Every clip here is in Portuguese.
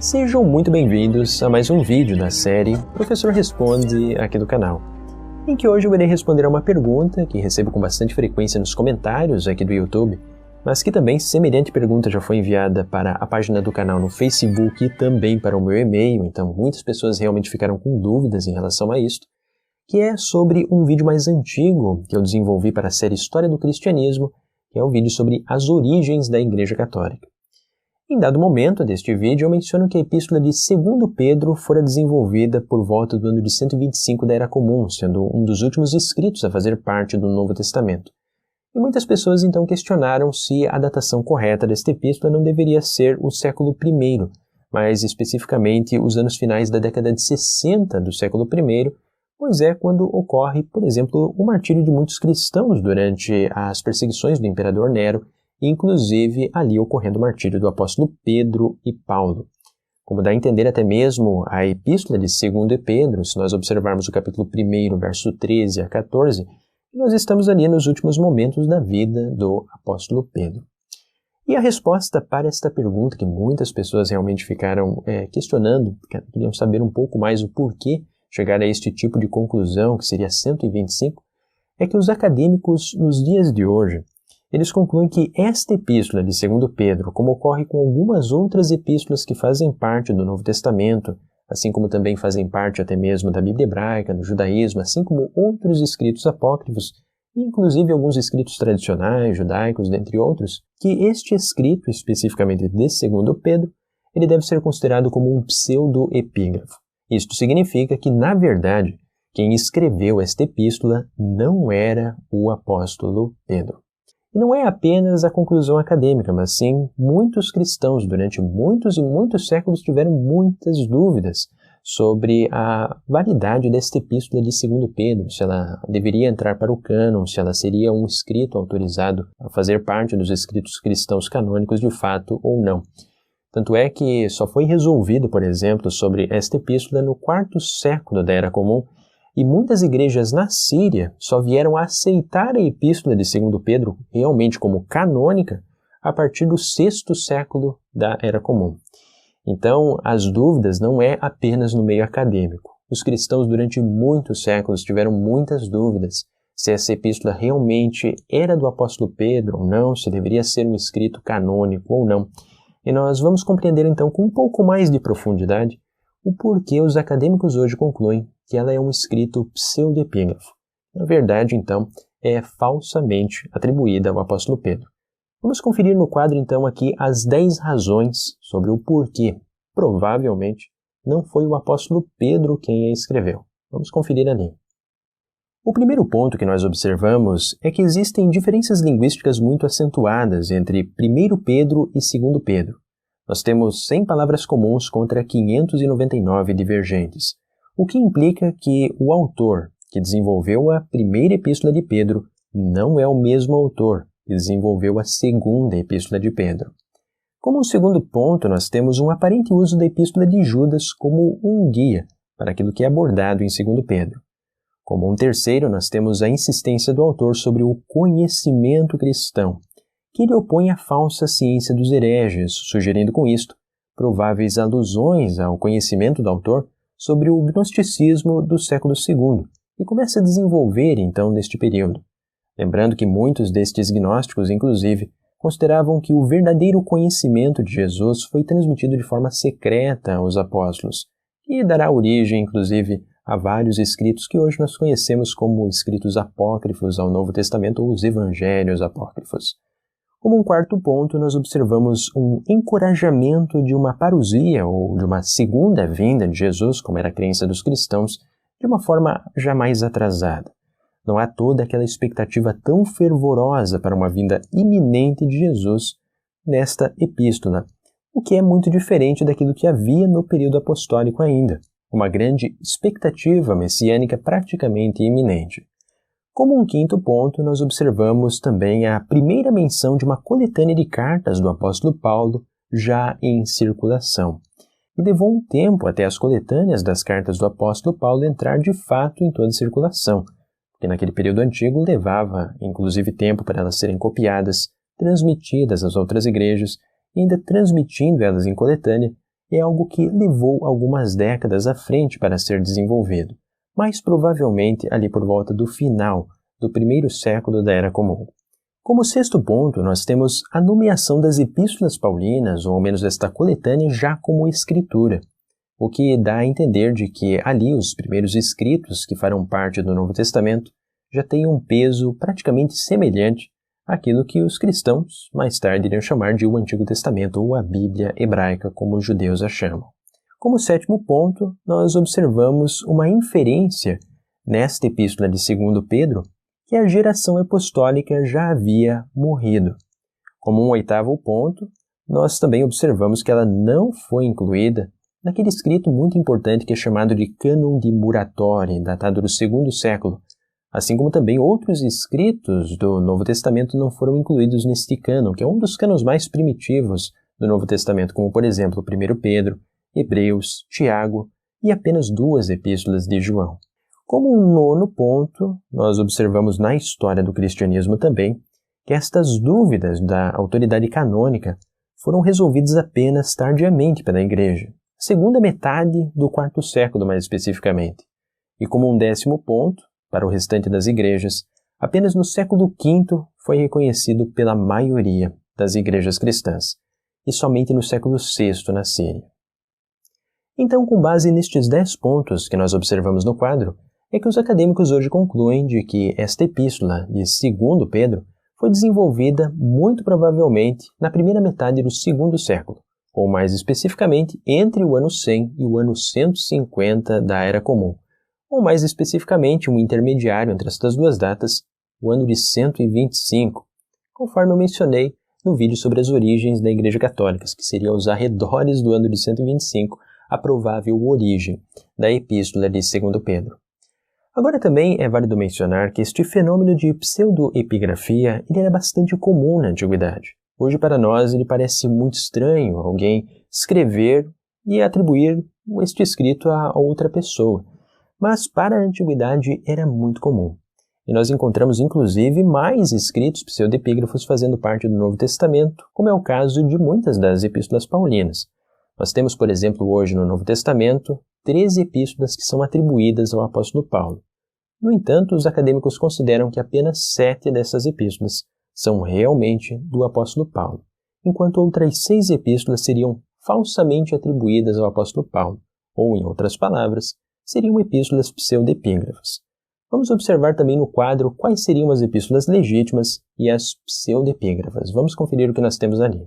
Sejam muito bem-vindos a mais um vídeo da série Professor Responde aqui do canal, em que hoje eu irei responder a uma pergunta que recebo com bastante frequência nos comentários aqui do YouTube, mas que também semelhante pergunta já foi enviada para a página do canal no Facebook e também para o meu e-mail, então muitas pessoas realmente ficaram com dúvidas em relação a isto, que é sobre um vídeo mais antigo que eu desenvolvi para a série História do Cristianismo, que é um vídeo sobre as origens da Igreja Católica. Em dado momento deste vídeo, eu menciono que a Epístola de 2 Pedro fora desenvolvida por volta do ano de 125 da Era Comum, sendo um dos últimos escritos a fazer parte do Novo Testamento. E muitas pessoas então questionaram se a datação correta desta epístola não deveria ser o século I, mas especificamente os anos finais da década de 60 do século I, pois é quando ocorre, por exemplo, o martírio de muitos cristãos durante as perseguições do imperador Nero, inclusive ali ocorrendo o martírio do apóstolo Pedro e Paulo. Como dá a entender até mesmo a epístola de 2 Pedro, se nós observarmos o capítulo 1, verso 13 a 14, nós estamos ali nos últimos momentos da vida do apóstolo Pedro. E a resposta para esta pergunta, que muitas pessoas realmente ficaram questionando, queriam saber um pouco mais o porquê chegar a este tipo de conclusão, que seria 125, é que os acadêmicos nos dias de hoje, eles concluem que esta epístola de 2 Pedro, como ocorre com algumas outras epístolas que fazem parte do Novo Testamento, assim como também fazem parte até mesmo da Bíblia hebraica, do judaísmo, assim como outros escritos apócrifos, inclusive alguns escritos tradicionais, judaicos, dentre outros, que este escrito, especificamente de 2 Pedro, ele deve ser considerado como um pseudo-epígrafo. Isto significa que, na verdade, quem escreveu esta epístola não era o apóstolo Pedro. E não é apenas a conclusão acadêmica, mas sim muitos cristãos durante muitos e muitos séculos tiveram muitas dúvidas sobre a validade desta epístola de 2 Pedro, se ela deveria entrar para o cânon, se ela seria um escrito autorizado a fazer parte dos escritos cristãos canônicos de fato ou não. Tanto é que só foi resolvido, por exemplo, sobre esta epístola no 4º século da Era Comum, e muitas igrejas na Síria só vieram a aceitar a epístola de 2 Pedro realmente como canônica a partir do 6º século da Era Comum. Então, as dúvidas não é apenas no meio acadêmico. Os cristãos durante muitos séculos tiveram muitas dúvidas se essa epístola realmente era do apóstolo Pedro ou não, se deveria ser um escrito canônico ou não. E nós vamos compreender então com um pouco mais de profundidade o porquê os acadêmicos hoje concluem que ela é um escrito pseudo-epígrafo. Na verdade, então, é falsamente atribuída ao apóstolo Pedro. Vamos conferir no quadro, então, aqui as 10 razões sobre o porquê, provavelmente, não foi o apóstolo Pedro quem a escreveu. Vamos conferir ali. O primeiro ponto que nós observamos é que existem diferenças linguísticas muito acentuadas entre 1 Pedro e 2 Pedro. Nós temos 100 palavras comuns contra 599 divergentes, o que implica que o autor que desenvolveu a primeira epístola de Pedro não é o mesmo autor que desenvolveu a segunda epístola de Pedro. Como um segundo ponto, nós temos um aparente uso da epístola de Judas como um guia para aquilo que é abordado em 2 Pedro. Como um terceiro, nós temos a insistência do autor sobre o conhecimento cristão, que ele opõe à falsa ciência dos hereges, sugerindo com isto prováveis alusões ao conhecimento do autor sobre o gnosticismo do século II, que começa a desenvolver então neste período. Lembrando que muitos destes gnósticos, inclusive, consideravam que o verdadeiro conhecimento de Jesus foi transmitido de forma secreta aos apóstolos, e dará origem, inclusive, a vários escritos que hoje nós conhecemos como escritos apócrifos ao Novo Testamento ou os evangelhos apócrifos. Como um quarto ponto, nós observamos um encorajamento de uma parousia ou de uma segunda vinda de Jesus, como era a crença dos cristãos, de uma forma jamais atrasada. Não há toda aquela expectativa tão fervorosa para uma vinda iminente de Jesus nesta epístola, o que é muito diferente daquilo que havia no período apostólico ainda, uma grande expectativa messiânica praticamente iminente. Como um quinto ponto, nós observamos também a primeira menção de uma coletânea de cartas do apóstolo Paulo já em circulação. E levou um tempo até as coletâneas das cartas do apóstolo Paulo entrar de fato em toda circulação, porque naquele período antigo levava, inclusive, tempo para elas serem copiadas, transmitidas às outras igrejas, e ainda transmitindo elas em coletânea, é algo que levou algumas décadas à frente para ser desenvolvido, mais provavelmente ali por volta do final do primeiro século da Era Comum. Como sexto ponto, nós temos a nomeação das epístolas paulinas, ou ao menos esta coletânea, já como escritura, o que dá a entender de que ali os primeiros escritos que farão parte do Novo Testamento já têm um peso praticamente semelhante àquilo que os cristãos mais tarde iriam chamar de o Antigo Testamento ou a Bíblia hebraica, como os judeus a chamam. Como sétimo ponto, nós observamos uma inferência nesta epístola de 2 Pedro que a geração apostólica já havia morrido. Como um oitavo ponto, nós também observamos que ela não foi incluída naquele escrito muito importante que é chamado de Cânon de Muratori, datado do 2º século, assim como também outros escritos do Novo Testamento não foram incluídos neste cânon, que é um dos cânones mais primitivos do Novo Testamento, como por exemplo 1 Pedro, Hebreus, Tiago e apenas 2 epístolas de João. Como um nono ponto, nós observamos na história do cristianismo também que estas dúvidas da autoridade canônica foram resolvidas apenas tardiamente pela Igreja, segunda metade do 4º século mais especificamente. E como um 10º ponto, para o restante das igrejas, apenas no século V foi reconhecido pela maioria das igrejas cristãs, e somente no século VI na Síria. Então, com base nestes 10 pontos que nós observamos no quadro, é que os acadêmicos hoje concluem de que esta epístola de 2 Pedro foi desenvolvida muito provavelmente na primeira metade do 2º século, ou mais especificamente entre o ano 100 e o ano 150 da Era Comum, ou mais especificamente um intermediário entre estas duas datas, o ano de 125, conforme eu mencionei no vídeo sobre as origens da Igreja Católica, que seria os arredores do ano de 125, a provável origem da epístola de 2 Pedro. Agora também é válido mencionar que este fenômeno de pseudoepigrafia ele era bastante comum na Antiguidade. Hoje para nós ele parece muito estranho alguém escrever e atribuir este escrito a outra pessoa, mas para a Antiguidade era muito comum. E nós encontramos inclusive mais escritos pseudepígrafos fazendo parte do Novo Testamento, como é o caso de muitas das epístolas paulinas. Nós temos, por exemplo, hoje no Novo Testamento, 13 epístolas que são atribuídas ao apóstolo Paulo. No entanto, os acadêmicos consideram que apenas 7 dessas epístolas são realmente do apóstolo Paulo, enquanto outras 6 epístolas seriam falsamente atribuídas ao apóstolo Paulo, ou, em outras palavras, seriam epístolas pseudepígrafas. Vamos observar também no quadro quais seriam as epístolas legítimas e as pseudepígrafas. Vamos conferir o que nós temos ali.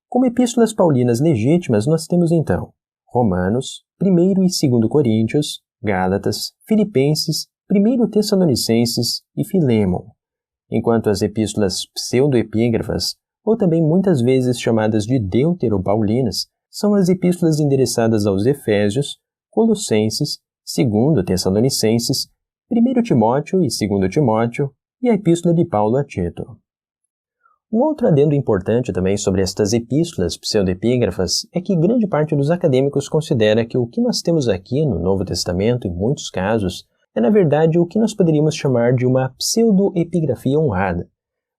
Como epístolas paulinas legítimas, nós temos então Romanos, 1 e 2 Coríntios, Gálatas, Filipenses, 1 Tessalonicenses e Filemon, enquanto as epístolas pseudoepígrafas, ou também muitas vezes chamadas de deuteropaulinas, são as epístolas endereçadas aos Efésios, Colossenses, 2 Tessalonicenses, 1 Timóteo e 2 Timóteo e a epístola de Paulo a Tito. Um outro adendo importante também sobre estas epístolas pseudepígrafas é que grande parte dos acadêmicos considera que o que nós temos aqui no Novo Testamento, em muitos casos, é na verdade o que nós poderíamos chamar de uma pseudoepigrafia honrada,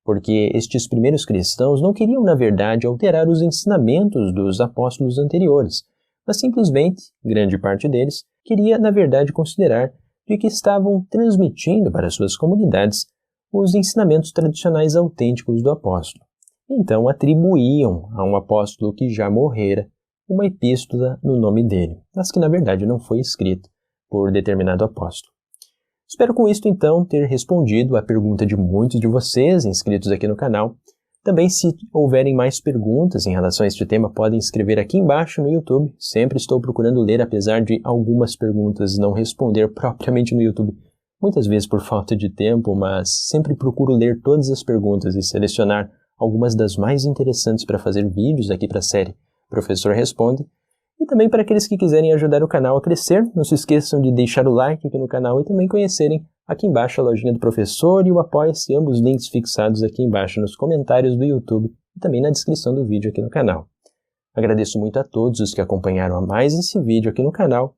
porque estes primeiros cristãos não queriam na verdade alterar os ensinamentos dos apóstolos anteriores, mas simplesmente, grande parte deles, queria na verdade considerar de que estavam transmitindo para suas comunidades os ensinamentos tradicionais autênticos do apóstolo. Então atribuíam a um apóstolo que já morrera uma epístola no nome dele, mas que na verdade não foi escrita por determinado apóstolo. Espero com isto então ter respondido a pergunta de muitos de vocês inscritos aqui no canal. Também se houverem mais perguntas em relação a este tema, podem escrever aqui embaixo no YouTube. Sempre estou procurando ler, apesar de algumas perguntas não responder propriamente no YouTube. Muitas vezes por falta de tempo, mas sempre procuro ler todas as perguntas e selecionar algumas das mais interessantes para fazer vídeos aqui para a série Professor Responde. E também para aqueles que quiserem ajudar o canal a crescer, não se esqueçam de deixar o like aqui no canal e também conhecerem aqui embaixo a lojinha do professor e o Apoia-se, ambos links fixados aqui embaixo nos comentários do YouTube e também na descrição do vídeo aqui no canal. Agradeço muito a todos os que acompanharam a mais esse vídeo aqui no canal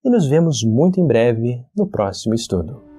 e nos vemos muito em breve no próximo estudo.